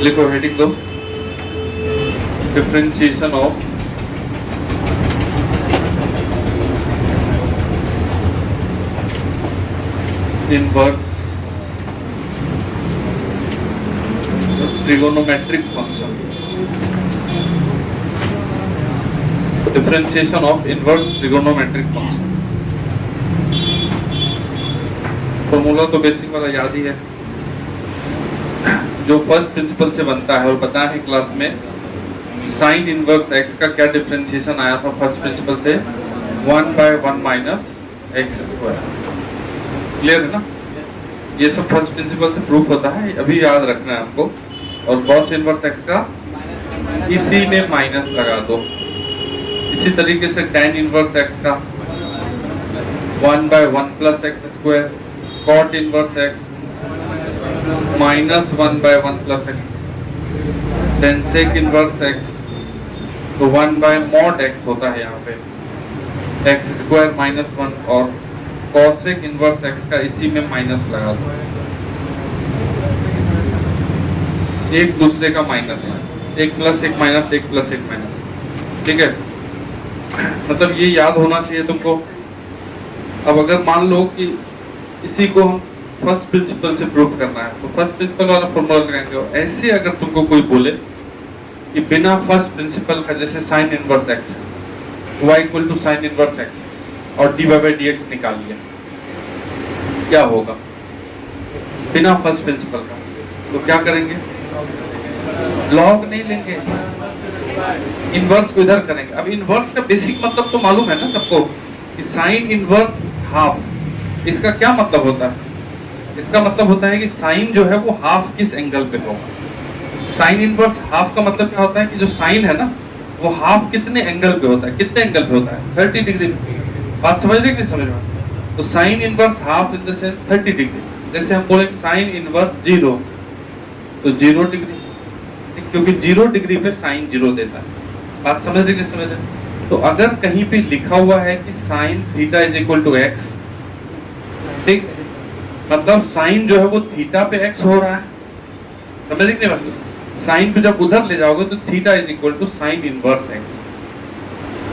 लिखो हेडिंग दो, differentiation of inverse trigonometric function, differentiation of inverse trigonometric function. Formula तो basic वाला याद ही है, जो फर्स्ट प्रिंसिपल से बनता है, और बताया है क्लास में साइन इनवर्स एक्स का क्या डिफरेंशिएशन आया था फर्स्ट प्रिंसिपल से, 1/1 माइनस एक्स स्क्वायर। क्लियर है ना? ये सब फर्स्ट प्रिंसिपल से प्रूफ होता है, अभी याद रखना है आपको। और कॉस इनवर्स एक्स का इसी में माइनस लगा दो। इसी तरीके से tan इनवर्स एक्स का 1/1 plus x square, cot inverse x minus 1/1 plus x, then sec inverse x तो 1/mod एक्स होता है यहाँ पे एक्स स्क्वायर माइनस 1, और कॉसेक इनवर्स एक्स का इसी में माइनस लगा दो, एक दूसरे का माइनस, एक प्लस एक माइनस, एक प्लस एक माइनस। ठीक है, मतलब ये याद होना चाहिए तुमको। अब अगर मान लो कि इसी को हम फर्स्ट प्रिंसिपल से प्रूफ करना है, तो फर्स्ट प्रिंसिपल वाला फॉर्मूला लगाएंगे। ऐसे अगर तुमको कोई बोले कि बिना फर्स्ट प्रिंसिपल का, जैसे साइन इनवर्स एक्स है, y equal to sine inverse x और dy/dx निकाल लिया, क्या होगा बिना फर्स्ट प्रिंसिपल का? तो क्या करेंगे, लॉग नहीं लेंगे, इनवर्स को इधर करेंगे। अब इनवर्स का बेसिक मतलब तो मालूम है ना सबको कि साइन इनवर्स हाफ, इसका क्या मतलब होता है? इसका मतलब होता है कि साइन जो है वो हाफ किस एंगल पे होगा। साइन इनवर्स हाफ का मतलब क्या होता है कि जो साइन है ना वो हाफ कितने एंगल पे होता है, कितने एंगल पे होता है, 30 डिग्री। बात समझ रहे कि नहीं समझ रहे? तो sine inverse half in the sense 30 degree. जैसे हम बोलेंगे साइन इनवर्स 0 तो 0 डिग्री, क्योंकि 0 डिग्री पे साइन 0 देता है। बात समझ रहे कि नहीं समझ रहे? तो अगर कहीं पे लिखा हुआ है कि sine theta is equal to x, ठीक, मतलब साइन जो है वो थीटा पे एक्स हो रहा है, समझ रहे कि नहीं? मतलब साइन को जब उधर ले जाओगे तो theta is equal to sine inverse x,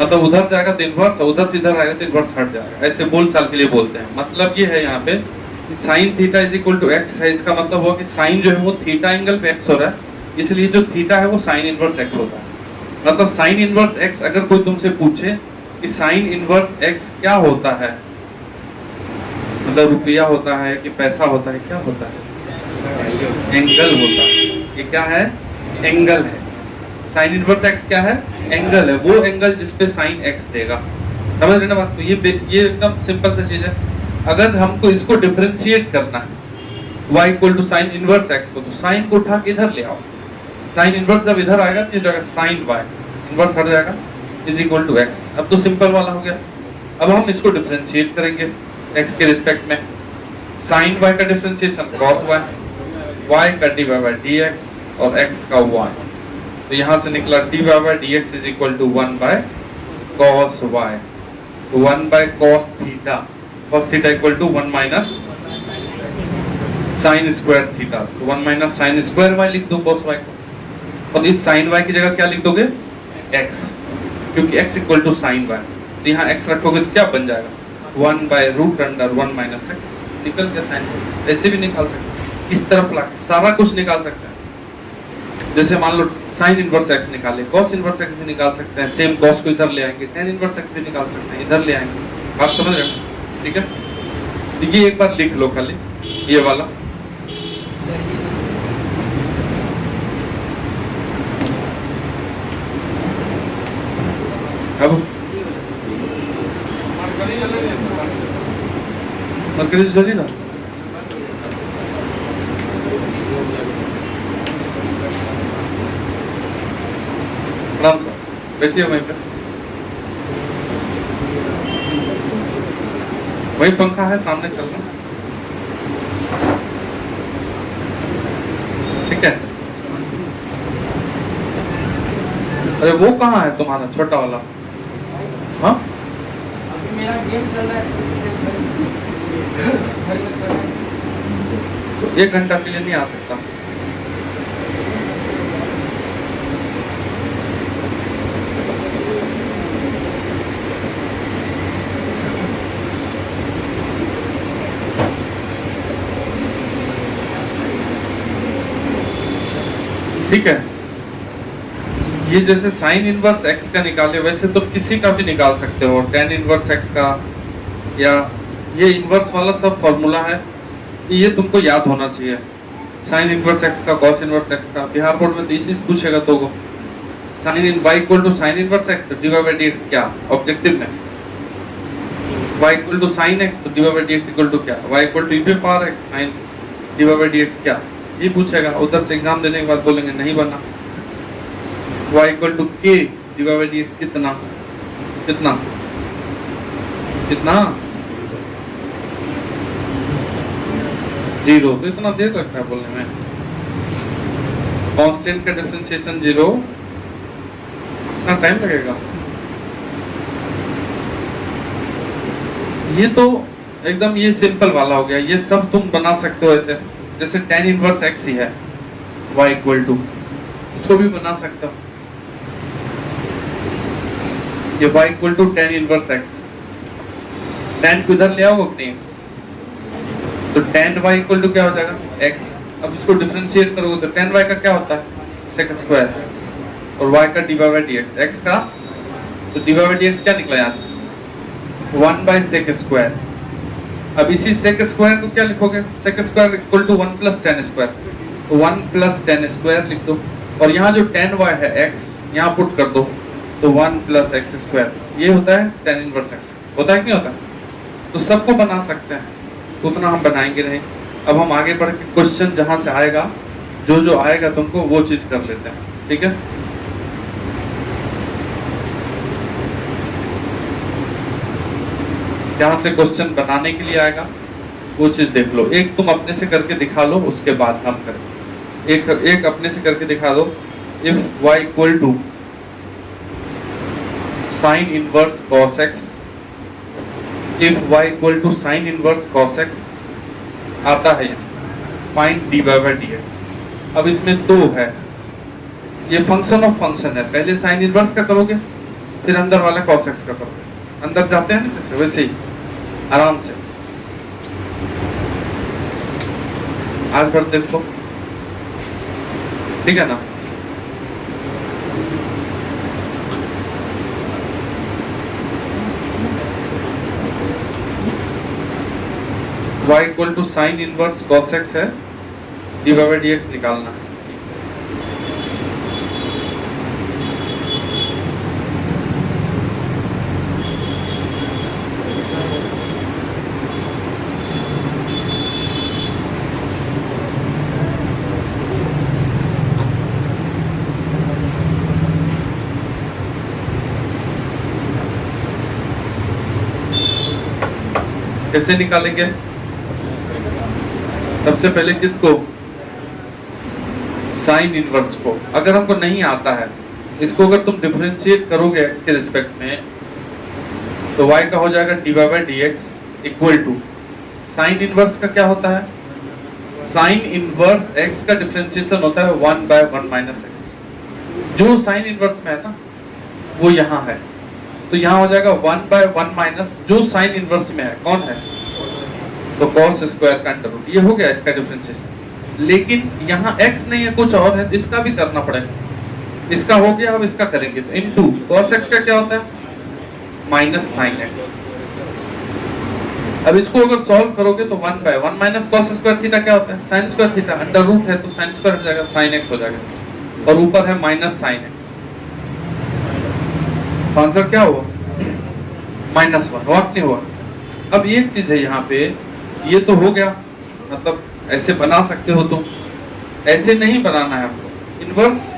मतलब उधर जाएगा तो इनवर्स, उधर से इधर आएगा तो इनवर्स हट जाएगा। ऐसे बोल चाल के लिए बोलते हैं। मतलब ये है यहाँ पे sine theta is equal to x है, इसका मतलब हुआ कि साइन जो है वो थीटा एंगल पे एक्स हो रहा है, इसलिए जो थीटा है वो साइन इनवर्स एक्स होता है। मतलब साइन इनवर्स एक्स, अगर कोई तुमसे पूछे कि साइन इनवर्स एक्स क्या होता है, मतलब रुपया होता है कि पैसा होता है, क्या होता है? एंगल होता है। ये क्या है? एंगल है। साइन इनवर्स एक्स क्या है? एंगल है, वो एंगल जिसपे साइन एक्स देगा। समझ रहे ना बात? तो ये एकदम सिंपल सी चीज है। अगर हमको इसको डिफरेंशिएट करना है y equal to sine inverse x को, तो साइन को उठा के इधर ले आओ। साइन इनवर्स जब इधर आएगा तो जाएगा साइन y, इनवर्स हट जाएगा, इज इक्वल टू एक्स। अब तो सिंपल वाला हो गया। अब हम इसको डिफरेंशिएट करेंगे x के रिस्पेक्ट में। साइन y का डिफरेंशिएशन cos y, y का dy/dx और x का y। तो यहाँ से निकला dy/dx is equal to 1/cos y, तो 1/cos theta, cos theta equal to 1 minus sine square theta, तो 1 माइनस साइन स्क्वायर y लिख दो cos y को, और इस साइन y की जगह क्या लिख दोगे? x, क्योंकि x इक्वल टू साइन y। तो यहाँ x रखोगे तो क्या बन जाएगा? 1/√1 माइनस x, निकल गया साइन। ऐसे भी निकाल सकते हैं, इस तरफ ला सारा कुछ निकाल सकते हैं। जैसे मान लो साइन इनवर्स एक्स निकाले, कॉस इनवर्स एक्स भी निकाल सकते हैं, सेम कॉस को इधर ले आएंगे, tan इनवर्स एक्स भी निकाल सकते हैं, इधर ले आएंगे। आप समझ रहे हो? ठीक है, ये एक बार लिख लो खाली, ये वाला। अब मरकरी जल्दी ना, राम साहब बैठिए वहीं पे, वही पंखा है सामने चल रहा। ठीक है, अरे वो कहाँ है तुम्हारा छोटा वाला? हाँ, मेरा गेम चल रहा है। 1 घंटा के लिए नहीं आ सकता। ठीक है। ये जैसे साइन इनवर्स एक्स का निकाले वैसे तो किसी का भी निकाल सकते हो, टेन इनवर्स एक्स का, या ये इनवर्स वाला सब फॉर्मूला है, ये तुमको याद होना चाहिए। साइन इनवर्स एक्स का, कॉस इनवर्स एक्स का, बिहार बोर्ड में तो इसी से पूछेगा तो को sine in y equal to sine inverse x तो डिवाइड बाई डीएक्स क्या ऑब्जेक्टिव में, y equal to sine x तो divide by dx equal to क्या, वाई इक्वल टू ई पे power x sine divide by dx क्या, ये पूछेगा। उधर से एग्जाम देने के बाद बोलेंगे नहीं बना। y इक्वल टू के डिवाइड बाई डीएक्स कितना कितना कितना 0, तो इतना देर लगता है बोलने में। कांस्टेंट का डिफरेंशिएशन 0, इतना टाइम लगेगा। ये तो एकदम ये सिंपल वाला हो गया, ये सब तुम बना सकते हो ऐसे, जैसे tan इनवर्स x ही है y इक्वल टू, इसको भी बना सकते हो ये y equal to tan inverse x, tan को इधर ले आओगे नहीं तो tan y इक्वल टू क्या हो जाएगा x। अब इसको डिफरेंशिएट करोगे तो tan y का क्या होता है sec स्क्वायर, और y का डिवाइड बाई dx, x का तो डिवाइड बाई dx क्या निकला यहाँ से 1 बाई sec स्क्वायर। अब इसी sec स्क्वायर को क्या लिखोगे, sec square equal to 1 plus tan square, तो 1 प्लस tan स्क्वायर लिख दो, और यहाँ जो tan y है x यहाँ पुट कर दो तो 1 प्लस एक्स स्क्वायर, ये होता है tan इनवर्स x। होता है कि नहीं होता? तो सबको बना सकते हैं, उतना हम बनाएंगे नहीं। अब हम आगे बढ़ के क्वेश्चन जहां से आएगा, जो जो आएगा तुमको वो चीज कर लेते हैं, ठीक है। जहां से क्वेश्चन बनाने के लिए आएगा वो चीज देख लो। एक तुम अपने से करके दिखा लो, उसके बाद हम करें। एक अपने से करके दिखा दो। If y equal to sine inverse cos x, if y equal to sine inverse cos x आता है, फाइंड dy बाई dx। अब इसमें दो है, ये फंक्शन ऑफ फंक्शन है, पहले साइन इनवर्स का करोगे फिर अंदर वाला cos x का करोगे। अंदर जाते हैं ना जैसे, वैसे ही आराम से आज भर देखो, ठीक है ना। y equal to sine inverse cos x है, डिवाइड बाई dx निकालना है। कैसे निकालेंगे? सबसे पहले किसको, साइन इनवर्स को। अगर हमको नहीं आता है इसको, अगर तुम डिफरेंशिएट करोगे x के रिस्पेक्ट में तो y का हो जाएगा divide by dx equal to sine inverse का क्या होता है, साइन इनवर्स x का डिफरेंशिएशन होता है 1 बाय 1 माइनस x। जो साइन इनवर्स में है ना वो यहाँ है, तो यहाँ हो जाएगा 1 बाय 1 माइनस जो साइन इनवर्स में है, कौन है तो cos स्क्वायर का अंडर रूट। ये हो गया इसका डिफरेंशिएशन। लेकिन यहाँ x नहीं है, कुछ और है, तो इसका भी करना पड़ेगा। इसका हो गया, अब इसका करेंगे तो इनटू cos x का क्या होता है माइनस साइन x। अब इसको अगर सॉल्व करोगे तो 1 by 1 minus cos square theta क्या होता है sine square theta, under root है तो साइन स्क्वायर हो जाएगा, साइन x हो जाएगा, और ऊपर है माइनस साइन x। आंसर क्या हुआ -1, वॉट नहीं हुआ। अब एक चीज है यहाँ पे, ये तो हो गया, मतलब ऐसे बना सकते हो तुम, ऐसे नहीं बनाना है आपको। इनवर्स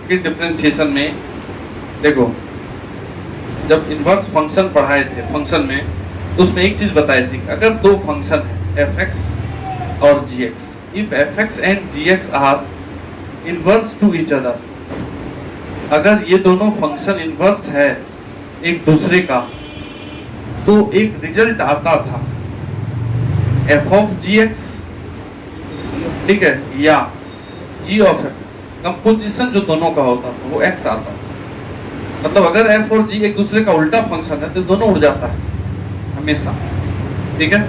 के डिफरेंशिएशन में देखो, जब इनवर्स फंक्शन पढ़ाए थे फंक्शन में, तो उसमें एक चीज बताई थी, अगर दो फंक्शन है fx और gx, if fx and gx are inverse two each other, अगर ये दोनों फंक्शन इनवर्स है एक दूसरे का, तो एक रिजल्ट आता था f ऑफ gx, ठीक है, या g ऑफ f। कंपोजिशन जो दोनों का होता था वो x आता, मतलब अगर f और g एक दूसरे का उल्टा फंक्शन है तो दोनों उड़ जाता है हमेशा, ठीक है,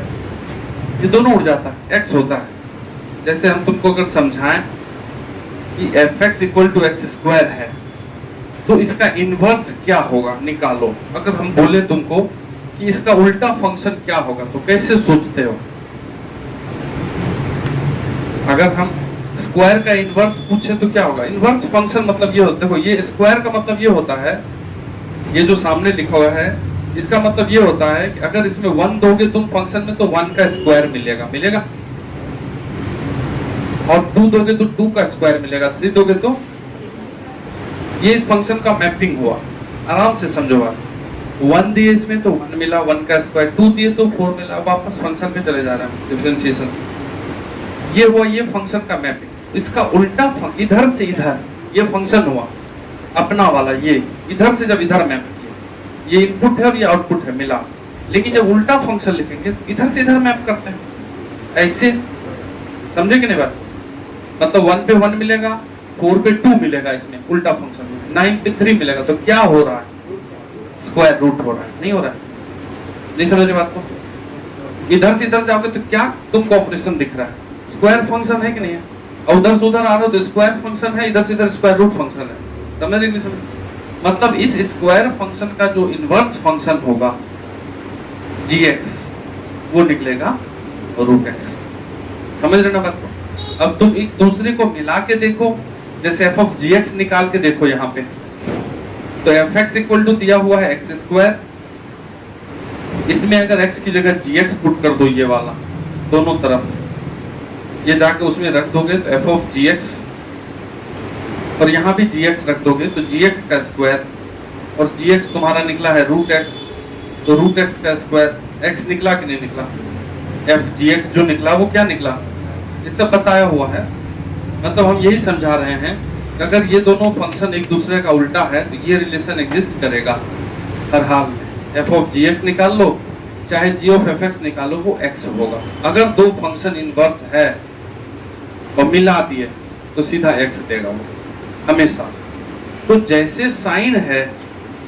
ये दोनों उड़ जाता है, x होता है। जैसे हम तुमको अगर समझाएं कि F x equal to x square है, तो इसका इनवर्स क्या होगा निकालो। अगर हम बोले तुमको कि इसका उल्टा फंक्शन क्या होगा, तो कैसे सोचते हो? अगर हम स्क्वायर का इनवर्स पूछे तो क्या होगा? इनवर्स फंक्शन मतलब ये होता है, देखो ये स्क्वायर का मतलब ये होता है, ये जो सामने लिखा हुआ है इसका मतलब ये होता है कि अगर इसमें 1 दोगे तुम फंक्शन में तो 1 का स्क्वायर मिलेगा, और 2 दोगे तो 2 का स्क्वायर मिलेगा, 3 दोगे तो ये इस फंक्शन का मैपिंग हुआ। आराम से समझो बात। 1 दिए इसमें तो 1 मिला, 1 का स्क्वायर, 2 दिए तो 4 मिला, वापस फंक्शन पे चले जा रहे हैं डिफरेंशिएशन। ये हुआ ये फंक्शन का मैपिंग। इसका उल्टा इधर से इधर ये फंक्शन हुआ अपना वाला, ये इधर से जब इधर मैप किया, ये इनपुट है और ये आउटपुट है मिला। लेकिन जब उल्टा फंक्शन लिखेंगे तो इधर से इधर मैप करते हैं, ऐसे समझे कि नहीं बात? मतलब 1 पे 1 मिलेगा, 4 पे 2 मिलेगा, इसमें उल्टा फंक्शन में 9 पे 3 मिलेगा, तो क्या हो रहा है? स्क्वायर रूट हो रहा है, नहीं हो रहा है? नहीं समझ बात को? इधर से इधर जाओगे तो क्या तुमको ऑपरेशन दिख रहा है? स्क्वायर फंक्शन है कि नहीं है? और उधर से उधर आ रहे हो तो स्क्वायर फंक्शन है, इधर से इधर स्क्वायर रूट फंक्शन है। समझ रहे नहीं समझ? मतलब इस स्क्वायर फंक्शन का जो इनवर्स फंक्शन होगा gx, वो निकलेगा रूट x। समझ रहे ना बात को? अब तुम एक दूसरे को मिला के देखो, जैसे f ऑफ gx निकाल के देखो यहाँ पे, तो fx इक्वल टू दिया हुआ है x स्क्वायर, इसमें अगर x की जगह gx पुट कर दो, ये वाला दोनों तरफ, ये जाके उसमें रख दोगे तो f ऑफ gx, और यहाँ भी gx रख दोगे तो gx का स्क्वायर, और gx तुम्हारा निकला है रूट x, तो रूट x का स्क्वायर, x निकला कि नहीं निकला? f gx जो निकला वो क्या निकला? ये सब बताया हुआ है। मतलब हम यही समझा रहे हैं कि अगर ये दोनों फंक्शन एक दूसरे का उल्टा है तो ये रिलेशन एग्जिस्ट करेगा हर हाल में। f ऑफ gx निकाल लो चाहे g ऑफ fx निकालो, वो x होगा। अगर दो फंक्शन इनवर्स है और मिला दिए तो सीधा x देगा वो हमेशा। तो जैसे साइन है,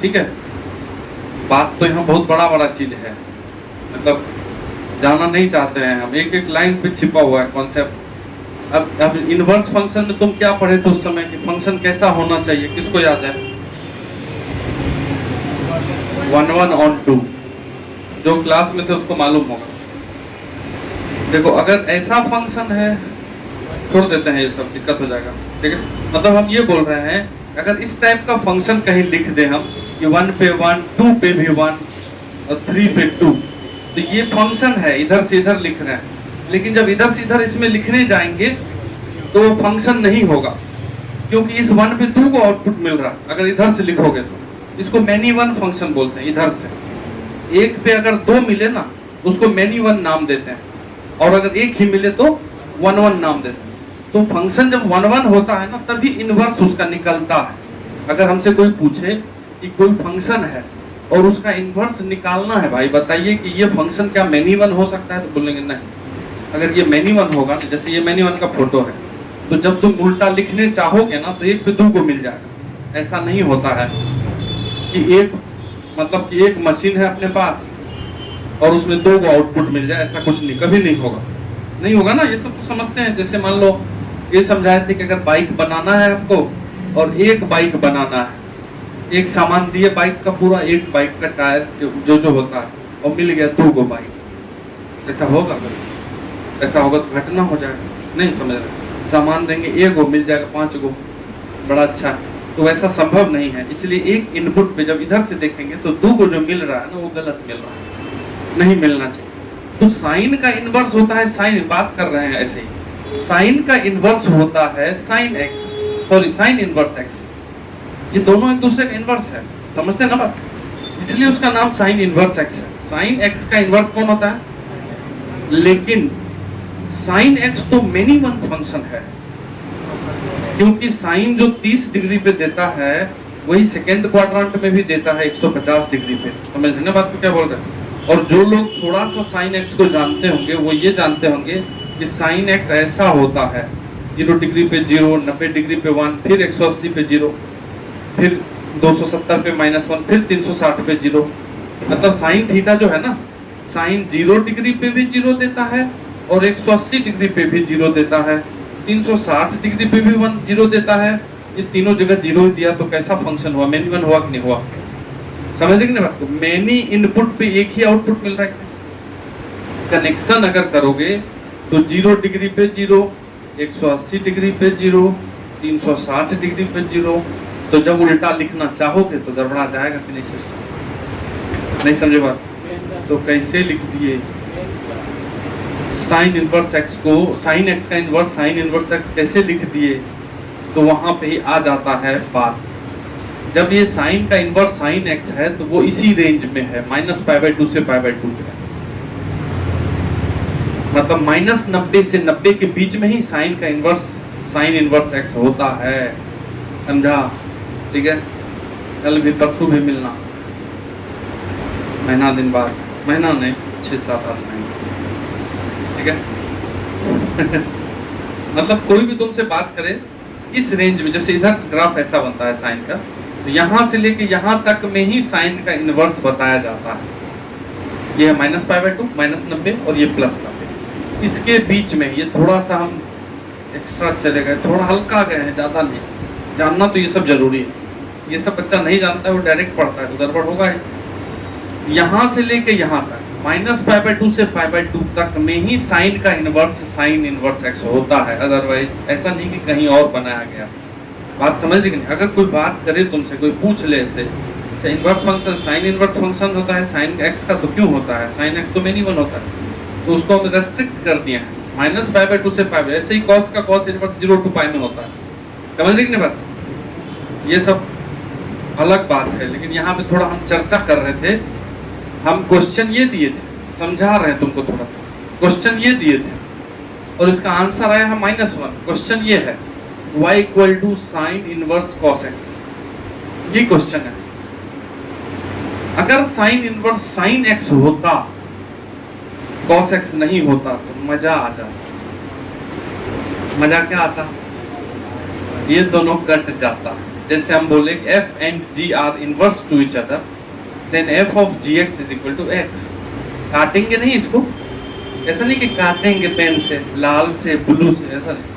ठीक है, बात तो यहाँ बहुत बड़ा चीज है, मतलब जाना नहीं चाहते हैं हम, एक एक लाइन पे छिपा हुआ है कॉन्सेप्ट। अब इनवर्स फंक्शन में तुम क्या पढ़े थे उस समय कि फंक्शन कैसा होना चाहिए, किसको याद है? 1 1 on 2, जो क्लास में थे उसको मालूम होगा। देखो अगर ऐसा फंक्शन है, छोड़ देते हैं ये सब, दिक्कत हो जाएगा, ठीक है। मतलब हम ये बोल रहे हैं अगर इस टाइप का फंक्शन कहीं लिख दे हम कि 1 पे 1, 2 पे भी 1 और 3 पे 2, तो ये फंक्शन है, इधर से इधर लिख रहे हैं। लेकिन जब इधर से इधर इसमें लिखने जाएंगे तो फंक्शन नहीं होगा, क्योंकि इस 1 पे 2 को आउटपुट मिल रहा है। अगर इधर से लिखोगे तो इसको मैनी वन फंक्शन बोलते हैं। इधर से एक पे अगर 2 मिले ना उसको मैनी वन नाम देते हैं, और अगर एक ही मिले तो 1 1 नाम देते हैं। तो फंक्शन जब 1 1 होता है ना तभी इनवर्स उसका निकलता है। अगर हमसे कोई पूछे कि कोई फंक्शन है और उसका इनवर्स निकालना है, भाई बताइए कि ये फंक्शन क्या मैनी वन हो सकता है, तो बोलेंगे नहीं। अगर ये मैनी वन होगा ना, जैसे ये मैनी वन का फोटो है, तो जब तुम उल्टा लिखने चाहोगे ना तो 1 पे 2 को मिल जाएगा। ऐसा नहीं होता है कि एक मतलब कि एक मशीन है अपने पास और उसमें 2 को आउटपुट मिल जाए, ऐसा कुछ नहीं, कभी नहीं होगा, नहीं होगा ना। ये सब तो समझते हैं। जैसे मान लो ये समझाए थे कि अगर बाइक बनाना है हमको और एक बाइक बनाना है, एक सामान दिए बाइक का पूरा, एक बाइक का टायर जो होता है, और मिल गया 2 को बाइक, ऐसा होगा? ऐसा होगा तो घटना हो जाएगा, नहीं समझ रहे। सामान देंगे 1 को मिल जाएगा 5 को, बड़ा अच्छा। तो वैसा संभव नहीं है। इसलिए एक इनपुट पे जब इधर से देखेंगे तो 2 को जो मिल रहा है ना वो गलत मिल रहा है, नहीं मिलना चाहिए। तो साइन का इनवर्स होता है, साइन बात कर रहे हैं ऐसे ही, साइन का इनवर्स होता है sine x, sorry sine inverse x. ये दोनों एक दूसरे का इनवर्स है, समझते हैं ना बात? इसलिए उसका नाम साइन इनवर्स एक्स है। साइन एक्स का इनवर्स कौन होता है? लेकिन साइन एक्स तो मेनी वन फंक्शन है, क्योंकि साइन जो 30 डिग्री पे देता है वही सेकेंड क्वाड्रेंट में भी देता है 150 डिग्री पे। समझ रहे ना बात को क्या बोल रहे हैं? और जो लोग थोड़ा सा साइन एक्स को जानते होंगे वो ये जानते होंगे कि साइन एक्स ऐसा होता है 0 डिग्री पे 0, 90 डिग्री पे 1, फिर 180 पे 0, फिर 270 पे -1, फिर 360 पे 0। मतलब साइन थीटा जो है ना, साइन 0 डिग्री पे भी 0 देता है और 180 डिग्री पे भी 0 देता है, 360 डिग्री पे भी 1 0 देता है, ये तीनों जगह 0 ही दिया, तो कैसा फंक्शन हुआ? मैनी वन हुआ कि नहीं हुआ? समझ रहे कि नहीं बात को? मैनी इनपुट पे एक ही आउटपुट मिल रहा है। कनेक्शन अगर करोगे तो 0 डिग्री पे 0, 180 डिग्री पे 0, 360 डिग्री पे 0, तो जब उल्टा लिखना चाहोगे तो गड़बड़ा जाएगा कि नहीं सिस्टम? नहीं समझे बात? तो कैसे लिख दिए? साइन इनवर्स एक्स को, साइन एक्स का इनवर्स साइन इनवर्स एक्स कैसे लिख दिए? तो वहां पे ही आ जाता है बात। जब ये साइन का इनवर्स साइन एक्स है तो वो इसी रेंज में है, -π/2 से π/2 के, मतलब -90 से 90 के बीच में ही साइन का इनवर्स साइन इनवर्स एक्स होता है। समझा? ठीक है, कल भी परसों भी मिलना, महीना दिन बाद, महीना नहीं 6-7-8 महीने, ठीक है। मतलब कोई भी तुमसे बात करे इस रेंज में, जैसे इधर ग्राफ ऐसा बनता है साइन का, तो यहाँ से लेके यहाँ तक में ही साइन का इनवर्स बताया जाता है। ये है -π/2, -90 और ये +90। इसके बीच में ये थोड़ा सा हम एक्स्ट्रा चले गए, थोड़ा हल्का गए हैं, ज़्यादा नहीं। जानना तो ये सब जरूरी है, ये सब बच्चा नहीं जानता है, वो डायरेक्ट पढ़ता है तो गड़बड़ होगा ही। यहाँ से लेके यहाँ तक -π/2 से π/2 तक में ही साइन का इनवर्स साइन इनवर्स एक्स होता है, अदरवाइज ऐसा नहीं कि कहीं और बनाया गया। बात समझ रही? अगर कोई बात करे तुमसे, कोई पूछ ले ऐसे inverse function sine inverse function होता है साइन एक्स का, तो क्यों होता है? साइन एक्स तो मेनी वन होता है, तो उसको हम रेस्ट्रिक्ट कर दिए हैं -π/2 से π। ऐसे ही कॉस का कॉस इनवर्स 0 to π में होता है। समझ रही नहीं बात? ये सब अलग बात है, लेकिन यहाँ पे थोड़ा हम चर्चा कर रहे थे। हम क्वेश्चन ये दिए थे, समझा रहे हैं तुमको थोड़ा सा। क्वेश्चन ये दिए थे और इसका आंसर आया है -1। क्वेश्चन ये है y = sign inverse cos x, ये क्वेश्चन है। अगर साइन इनवर्स साइन x होता, cos x नहीं होता, तो मजा आ जाता। मजा क्या आता? ये दोनों कट जाता। जैसे हम बोले f and g are inverse to each other, then f of gx is equal to x। काटेंगे नहीं इसको, ऐसा नहीं कि काटेंगे पेन से, लाल से, ब्लू से, ऐसा नहीं,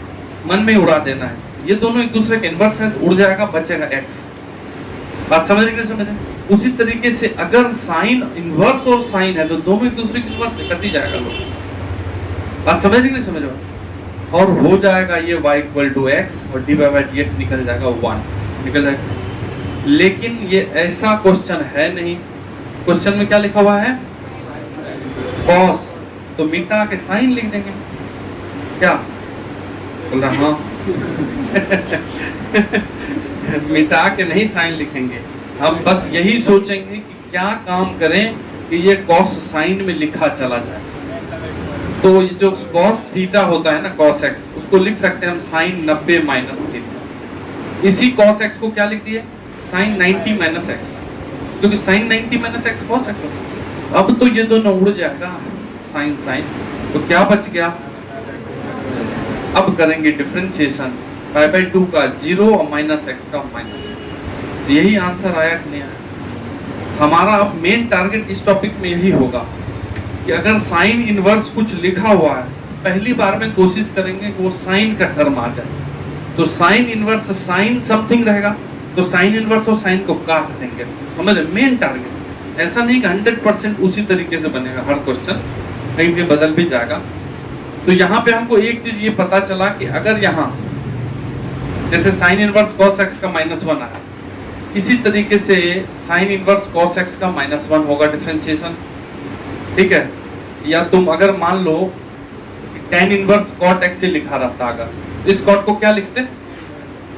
मन में उड़ा देना है। ये दोनों एक दूसरे के इनवर्स है, तो उड़ जाएगा, बचेगा x। बात समझ रहे? समझ रहे? उसी तरीके से अगर साइन इनवर्स और साइन है तो दोनों एक दूसरे के इनवर्स कट ही जाएगा लोग। बात समझ रही नहीं? समझ रहे? और हो जाएगा ये y = x और dy/dx निकल जाएगा 1, निकल जाएगा। लेकिन ये ऐसा क्वेश्चन है नहीं। क्वेश्चन में क्या लिखा हुआ है? cos, तो मिटा के साइन लिख देंगे। क्या बोल रहा? हाँ। मिटा के नहीं साइन लिखेंगे, हम बस यही सोचेंगे कि क्या काम करें कि ये cos साइन में लिखा चला जाए। तो ये जो cos थीटा होता है ना, cos x, उसको लिख सकते हैं हम sin 90 - थीटा। इसी cos x को क्या लिख दिए? sin 90 - x, क्योंकि sin 90 - x cos x होता है। अब तो ये दोनों उड़ जाएगा, साइन साइन, तो क्या बच गया? अब करेंगे डिफरेंशिएशन, π/2 का 0 और -x का माइनस। यही आंसर आया कि नहीं आया? हमारा अब मेन टारगेट इस टॉपिक में यही होगा कि अगर साइन इनवर्स कुछ लिखा हुआ है, पहली बार में कोशिश करेंगे कि वो साइन का टर्म आ जाए। तो साइन इनवर्स साइन समथिंग रहेगा, तो साइन इनवर्स और साइन को काट देंगे। समझ? मेन टारगेट ऐसा नहीं कि 100% उसी तरीके से बनेगा हर क्वेश्चन, कहीं पे बदल भी जाएगा। तो यहाँ पे हमको एक चीज ये पता चला कि अगर यहाँ जैसे साइन इनवर्स cos x का -1 आया, इसी तरीके से साइन इनवर्स cos x का -1 होगा डिफरेंशिएशन, ठीक है? या तुम अगर मान लो tan इनवर्स cot x से लिखा रहता, अगर इस cot को क्या लिखते?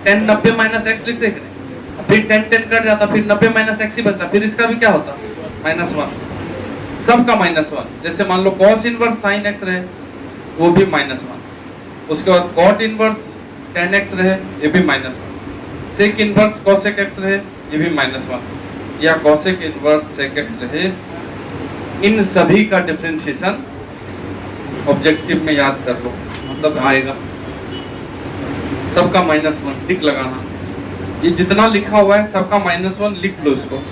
tan 90 - x लिखते, फिर tan कट जाता, फिर 90 - x ही बचता, फिर इसका भी क्या होता? -1, सबका -1। जैसे मान लो cos इनवर्स sin x रहे, वो भी -1। उसके बाद cot इनवर्स tan x रहे, ये भी -1। sec इनवर्स cosec x रहे, ये भी -1। या cosec इनवर्स sec x रहे, इन सभी का डिफरेंशिएशन ऑब्जेक्टिव में याद कर लो, मतलब आएगा सबका -1 टिक लगाना। ये जितना लिखा हुआ है सबका -1 लिख लो इसको।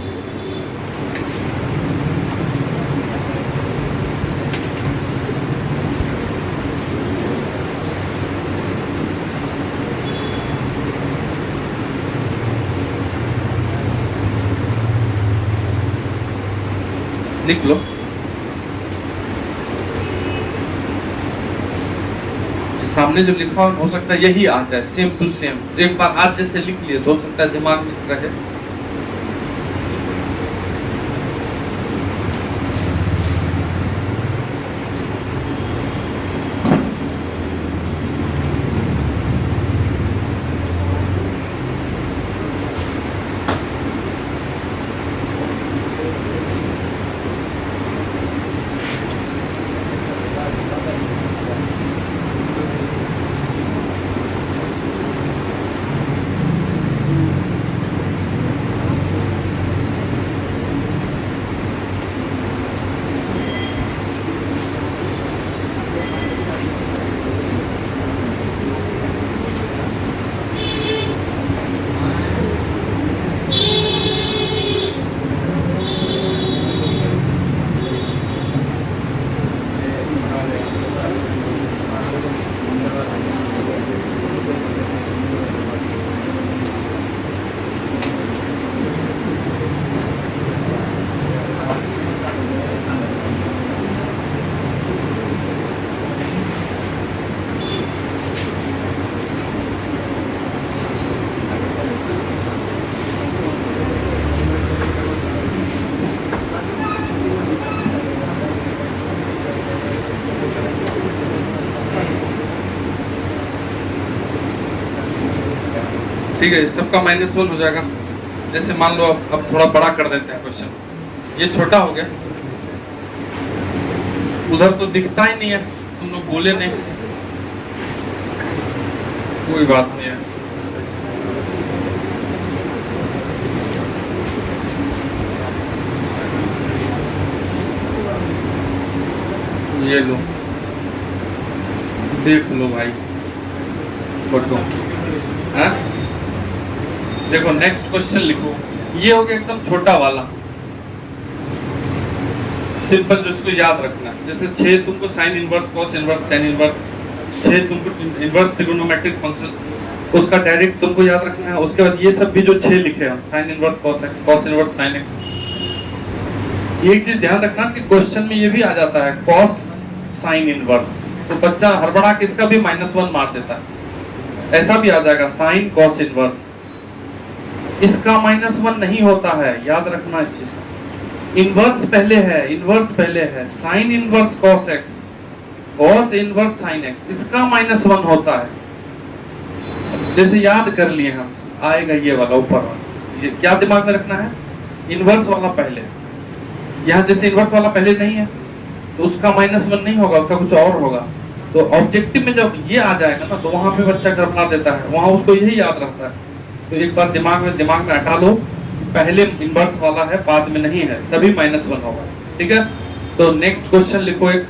लिख लो। सामने जो लिखा हो सकता है यही आ जाए, सेम टू सेम। एक बार आज जैसे लिख लिए तो हो सकता है दिमाग में रहे। ठीक है, सबका -1 हो जाएगा। जैसे मान लो अब थोड़ा बड़ा कर देते हैं क्वेश्चन, ये छोटा हो गया, उधर तो दिखता ही नहीं है, तुम लोग बोले नहीं, कोई बात नहीं है। ये लो, देख लो भाई फोटो। हाँ देखो, नेक्स्ट क्वेश्चन लिखो। ये हो गया एकदम छोटा वाला, सिंपल, जो इसको याद रखना। जैसे 6 तुमको sine inverse, cos inverse, tan inverse, 6 तुमको इनवर्स ट्रिगोनोमेट्रिक फंक्शन, उसका डायरेक्ट तुमको याद रखना है। उसके बाद ये सब भी जो 6 लिखे हम, sine inverse cos x, cos inverse sine x. एक चीज ध्यान रखना कि क्वेश्चन में ये भी आ जाता है कॉस साइन इनवर्स, तो बच्चा हड़बड़ा के इसका भी -1 मार देता है। ऐसा भी आ जाएगा साइन कॉस इनवर्स, इसका -1 नहीं होता है, याद रखना इस चीज का। इनवर्स पहले है, इनवर्स पहले है, sine inverse cos x, cos inverse sine x, इसका -1 होता है। जैसे याद कर लिए हम, आएगा ये वाला ऊपर वाला, ये क्या दिमाग में रखना है, इनवर्स वाला पहले। यहाँ जैसे इनवर्स वाला पहले नहीं है तो उसका -1 नहीं होगा, उसका कुछ और होगा। तो ऑब्जेक्टिव में जब ये आ जाएगा ना, तो वहां पे बच्चा गड़बड़ा देता है, वहां उसको यही याद रहता है। तो एक बार दिमाग में हटा लो, पहले इनवर्स वाला है, बाद में नहीं है, तभी -1 होगा। ठीक है, तो नेक्स्ट क्वेश्चन लिखो। एक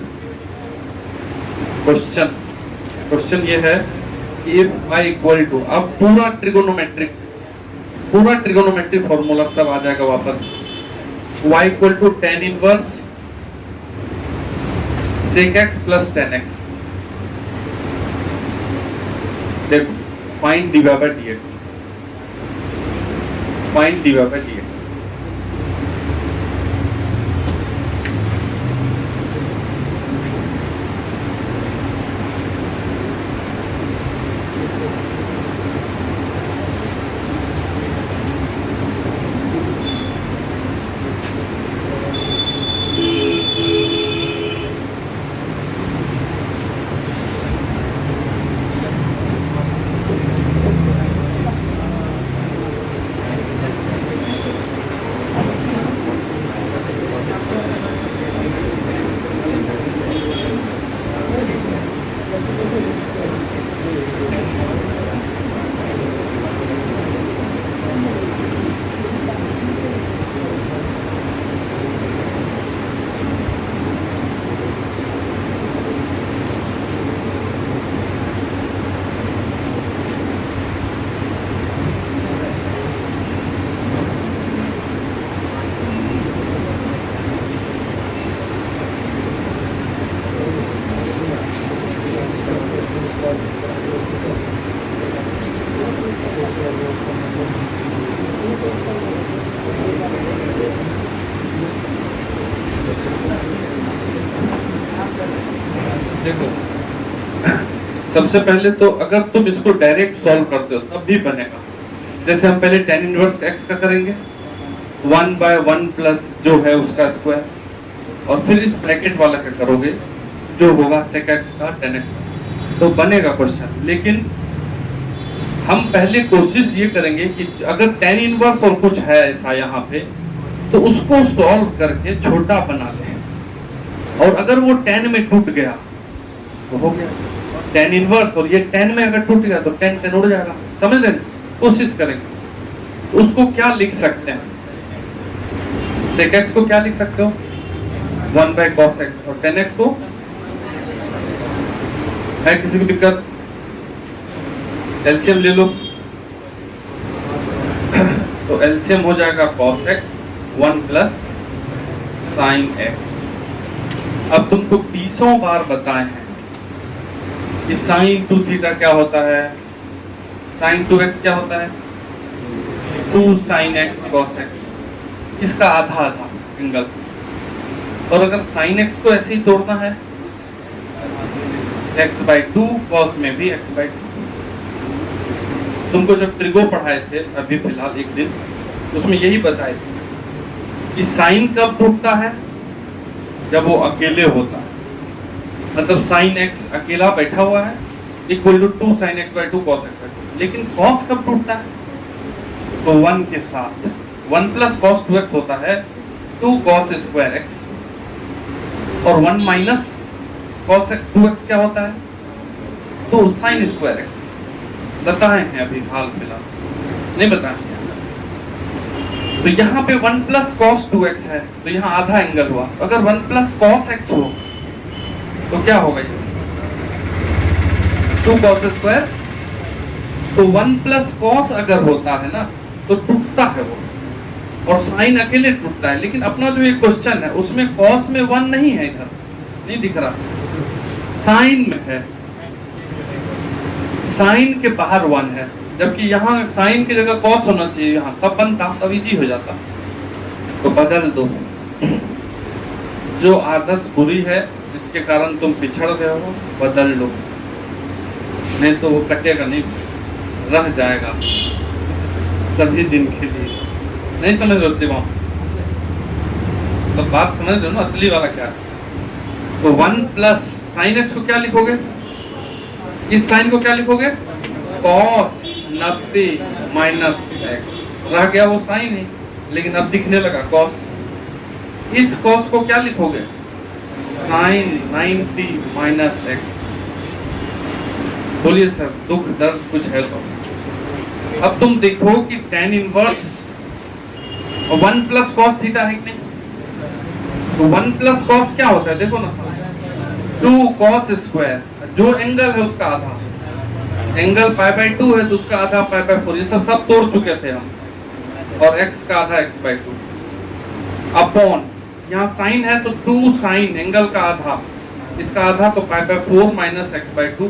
क्वेश्चन ये है कि इफ y इक्वल टू, अब पूरा ट्रिगोनोमेट्रिक फॉर्मूला सब आ जाएगा वापस। y equal to tan inverse sec x plus tan x, देखो find dy by dx, find dy by dx। देखो सबसे पहले तो अगर तुम इसको डायरेक्ट सॉल्व करते हो तब भी बनेगा। जैसे हम पहले tan इनवर्स x का करेंगे 1/1 प्लस जो है उसका स्क्वायर, और फिर इस ब्रैकेट वाला क्या करोगे जो होगा sec x का tan x का, तो बनेगा क्वेश्चन। लेकिन हम पहले कोशिश ये करेंगे कि अगर tan इनवर्स और कुछ है ऐसा यहाँ पे तो उसको सॉल्व करके छोटा बना लें, और अगर वो tan में टूट गया तो हो गया tan इनवर्स, और ये tan में अगर टूट गया तो tan उड़ जाएगा। समझ लें, कोशिश करेंगे। उसको क्या लिख सकते हैं, sec x को क्या लिख सकते हो 1/cos x, और tan x को है किसी को दिक्कत, एलसीएम ले लो तो एलसीएम हो जाएगा cos x 1 plus sin x। अब तुमको 20 बार बताए हैं कि sin 2 थीटा क्या होता है, sin 2x क्या होता है 2 sin x cos x, इसका आधा आधा एंगल। और अगर sin x को ऐसे ही तोड़ना है x/2 cos में भी x/2। तुमको जब ट्रिगो पढ़ाए थे अभी फिलहाल एक दिन, उसमें यही बताए थे कि साइन कब टूटता है, जब वो अकेले होता है। मतलब sin x अकेला बैठा हुआ है equal to 2 sin x/2 cos x/2। लेकिन cos कब टूटता है, तो 1 के साथ 1 प्लस cos 2x होता है 2 cos स्क्वायर x, और 1 माइनस cos 2x क्या होता है 2 sin स्क्वायर x। बताए हैं अभी हाल फिलहाल, नहीं बताए। तो यहाँ पे 1 प्लस cos 2x है तो यहाँ आधा एंगल हुआ। अगर 1 प्लस cos x हो तो क्या होगा ये 2 cos स्क्वायर। तो 1 प्लस cos अगर होता है ना तो टूटता है वो, और साइन अकेले टूटता है। लेकिन अपना जो ये क्वेश्चन है उसमें cos में 1 नहीं है, इधर नहीं दिख रहा, साइन में है, साइन के बाहर 1 है, जबकि यहाँ साइन की जगह cos होना चाहिए, यहाँ तब बनता, तब इजी हो जाता। तो बदल दो। जो आदत बुरी है जिसके कारण तुम पिछड़ रहे हो बदल लो, नहीं तो वो कटेगा नहीं, रह जाएगा सभी दिन के लिए। नहीं समझ रहे हो शिवम, तो बात समझ रहे हो ना असली वाला क्या है। तो 1 प्लस साइन x को क्या लिखोगे, इस साइन को क्या लिखोगे cos 90 माइनस x, रह गया वो साइन ही, लेकिन अब दिखने लगा cos। इस cos को क्या लिखोगे sin 90 माइनस x। बोलिए सर दुख दर्द कुछ है तो। अब तुम देखो कि tan inverse 1 plus cos theta है कि नहीं, तो 1 प्लस cos क्या होता है देखो ना, 2 cos स्क्वायर, जो एंगल है उसका आधा, एंगल π/2 है तो उसका आधा π/4, ये सब तोड़ चुके थे हम, और x का आधा x/2 अपॉन, यहाँ साइन है तो 2 साइन एंगल का आधा, इसका आधा तो π/4 माइनस x/2,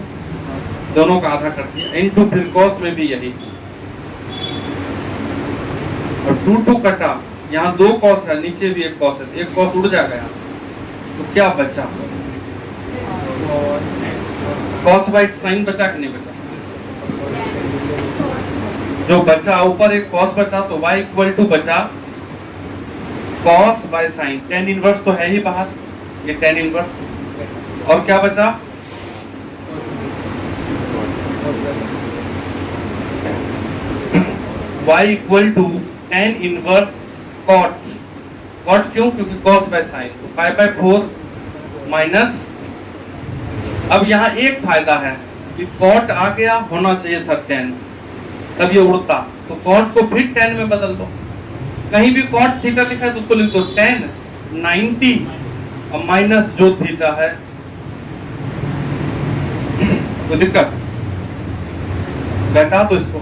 दोनों का आधा कर दिया, इनटू फिर cos में भी यही, और 2 कटा, यहाँ 2 cos है, नीचे भी एक cos है, एक cos उड़ जाएगा यहाँ, तो क्या बचा cos बाई साइन बचा कि नहीं बचा, जो बचा ऊपर एक cos बचा तो y इक्वल टू बचा cos by sine, tan inverse तो है ही बाहर, ये tan इनवर्स, और क्या बचा y equal to tan inverse cot, cot क्यों, क्योंकि cos बाय साइन, तो π/4 माइनस। अब यहाँ एक फायदा है कि cot आ गया, होना चाहिए था tan, तब ये उड़ता, तो cot को फिर tan में बदल दो। कहीं भी cot थीटा लिखा है तो उसको लिख दो tan 90 और माइनस जो थीटा है, तो दिक्कत घटा तो इसको,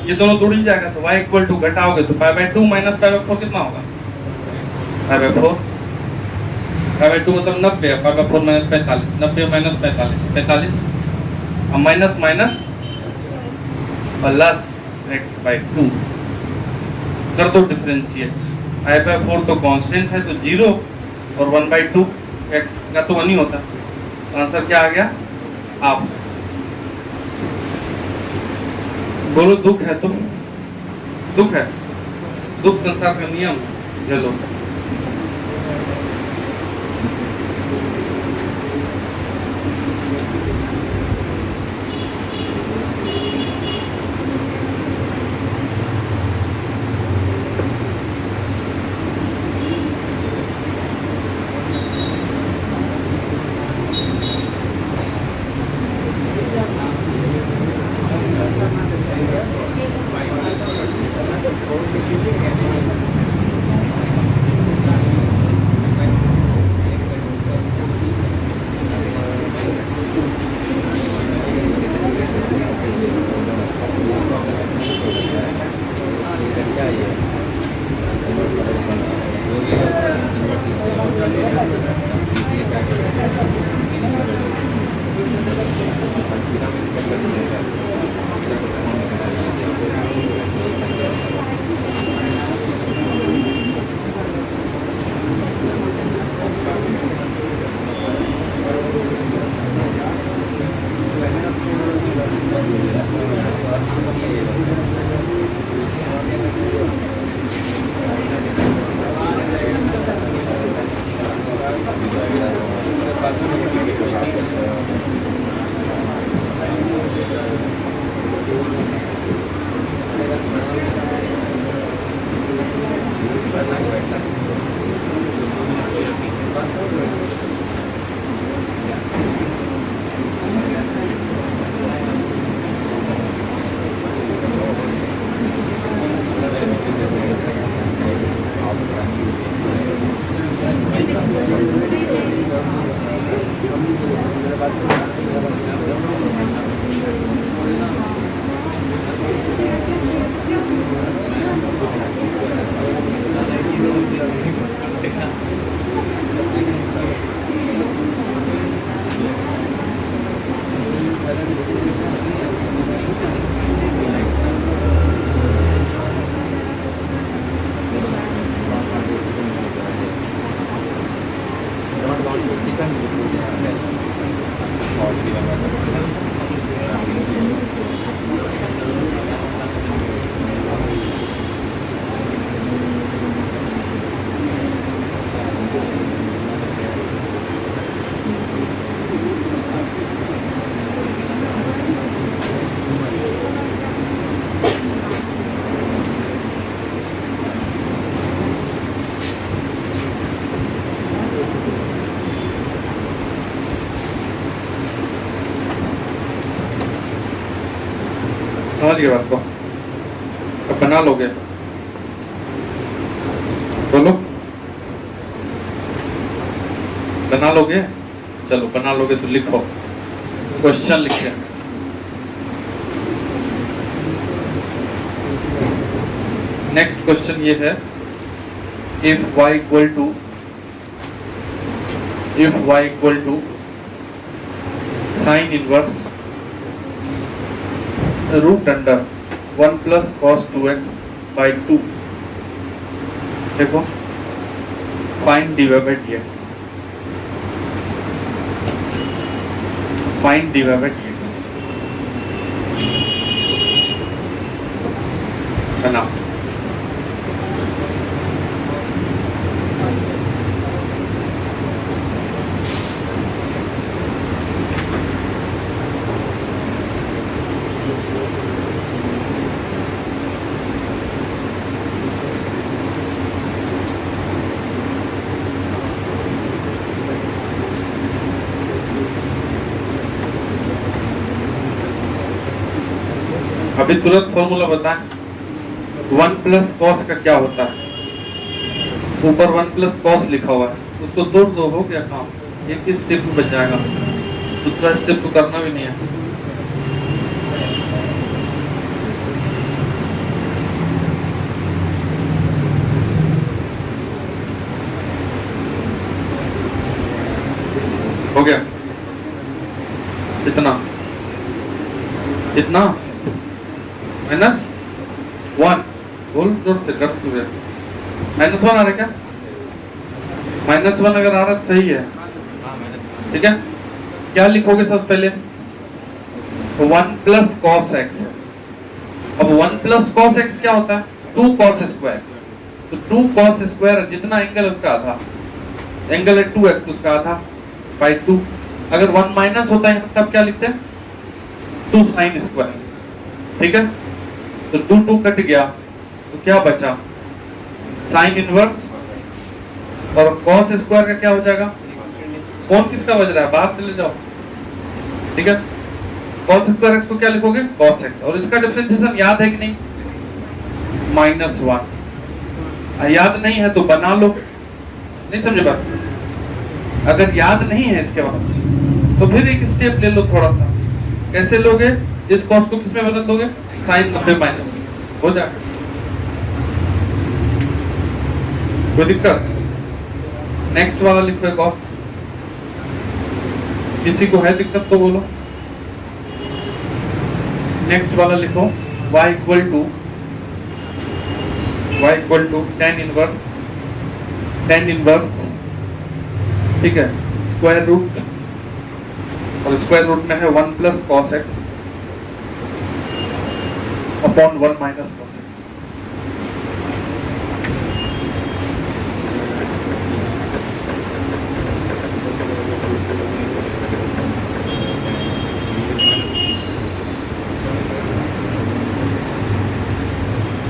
ये दोनों जुड़ ही जाएगा, तो y इक्वल टू घटाओगे तो π/2 माइनस π/4 कितना होगा π/4, π/2 मतलब 90, π/4 माइनस 45, 90 माइनस 45, 45, अब माइनस माइनस प्लस x/2 कर दो डिफरेंशिएट, i/4 तो कांस्टेंट है तो 0, और 1/2 x का तो 1 ही होता, आंसर क्या आ गया? आप बोलो दुख है तुम, दुख है, दुख संसार का नियम, चलो समझ गए बात को? अब बना लोगे, बोलो बना लोगे? चलो बना लोगे तो लिखो, क्वेश्चन लिखे। नेक्स्ट क्वेश्चन ये है, if y equal to sine inverse root under 1 plus cos 2x by 2, देखो find dy by dx, find dy by dx बना। अभी तुरंत फॉर्मूला बताएं, 1 प्लस कॉस का क्या होता है? ऊपर 1 प्लस कॉस लिखा हुआ है, उसको तोड़ दो, हो गया काम, एक ही स्टेप में बच जाएगा, दूसरा स्टेप तो करना भी नहीं है। हो गया इतना, इतना -1, बोल जोर से कर तू, -1 आ रहा है क्या? -1 अगर आ रहा है तो सही है, ठीक है। क्या लिखोगे सबसे पहले? 1 प्लस कॉस एक्स। अब 1 प्लस कॉस एक्स क्या होता है? 2 कॉस स्क्वायर। तो 2 कॉस स्क्वायर जितना एंगल उसका आधा, एंगल है 2x तो उसका आधा बाई 2। अगर 1 माइनस होता है तब क्या लिखते हैं? 2 साइन स्क्वायर। ठीक है, तो 2 2 कट गया तो क्या बचा? Sine inverse. और कॉस स्क्वायर का क्या हो जाएगा? कौन किसका बज रहा है? बाहर चले जाओ। ठीक है, कॉस स्क्वायर एक्स को क्या लिखोगे? Cos x. और इसका डिफरेंशिएशन याद है कि नहीं? -1। याद नहीं है तो बना लो। नहीं समझे बात? अगर याद नहीं है इसके बाद तो फिर एक स्टेप ले लो थोड़ा सा। कैसे लोगे? इस कॉस को किस में बदल दोगे? साइन 90 माइनस हो जाएगा। कोई दिक्कत? नेक्स्ट वाला लिखो एक और। किसी को है दिक्कत तो बोलो। नेक्स्ट वाला लिखो y equal to tan inverse, ठीक है, स्क्वायर रूट, और स्क्वायर रूट में है 1 plus cos x upon 1 minus cos x.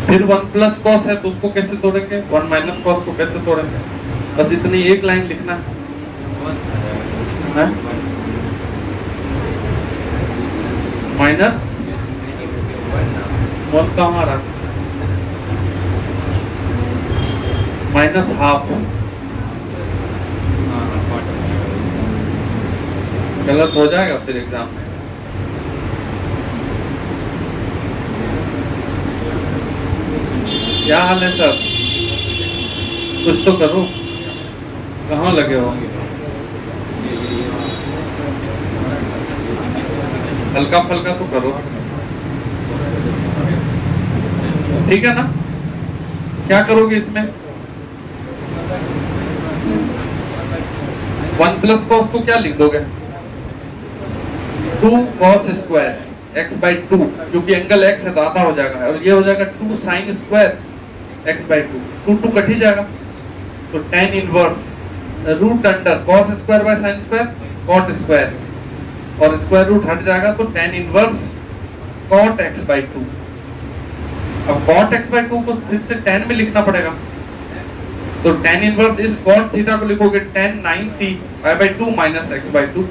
फिर 1 प्लस कॉस है तो उसको कैसे तोड़ेंगे? 1 माइनस कॉस को कैसे तोड़ेंगे? बस इतनी एक लाइन लिखना है। माइनस 1 कहाँ आ रहा? Minus half. गलत हो जाएगा फिर एग्जाम में। क्या हाल है सर? कुछ तो करो। कहाँ लगे हो? हल्का फल्का तो करो। ठीक है ना? क्या करोगे इसमें? 1 प्लस कॉस को क्या लिख दोगे? 2 कॉस स्क्वायर एक्स बाई 2, क्योंकि एंगल x है तो आधा हो जाएगा, और ये हो जाएगा 2 sine square x by 2। 2 2 cut ही जाएगा तो tan inverse root under cos square by sine square cot square, और स्क्वायर रूट हट जाएगा तो tan inverse cot x by 2। अब कॉट एक्स बाई 2 को फिर से tan में लिखना पड़ेगा, तो tan इनवर्स इस कॉट थीटा को लिखोगे tan 90 pi by 2 minus x by 2।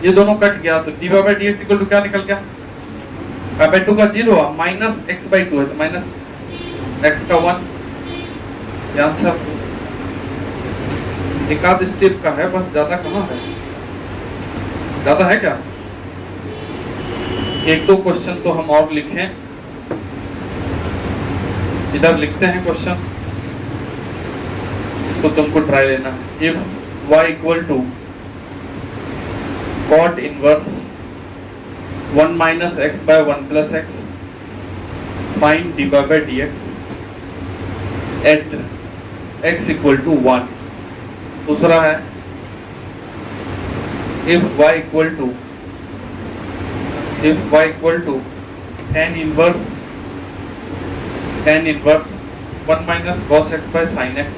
ये दोनों कट गया तो dy by dx equal to क्या निकल गया? पाई बाई 2 का 0 माइनस एक्स बाई 2 है तो माइनस एक्स का 1। ये आंसर एक आध स्टेप का है बस, ज्यादा कहाँ है? ज्यादा है क्या? एक दो क्वेश्चन तो हम और लिखें, इधर लिखते हैं क्वेश्चन, इसको तुमको ट्राई लेना। If y equal to cot inverse 1 minus x by 1 plus x, find dy by dx at x equal to 1। दूसरा है if y equal to tan inverse 1 minus cos x by sin x,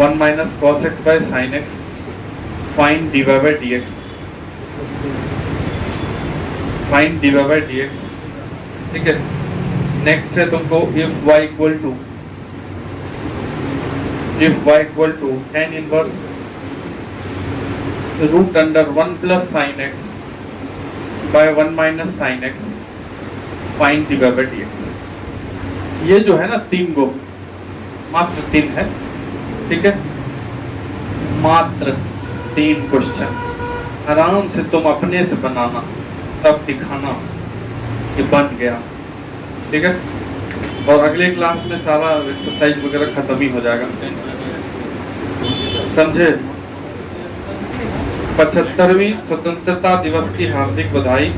1 minus cos x by sin x, find dy by dx, find dy by dx। ठीक है, next है तुमको if y equal to tan inverse root under 1 plus sine x by 1 minus sine x, find dy by dx। ये जो है ना 3 गो, मात्र 3 है। ठीक है, मात्र 3 क्वेश्चन, आराम से तुम अपने से बनाना, तब दिखाना कि बन गया। ठीक है, और अगले क्लास में सारा एक्सरसाइज वगैरह खत्म ही हो जाएगा, समझे? 75वीं स्वतंत्रता दिवस की हार्दिक बधाई।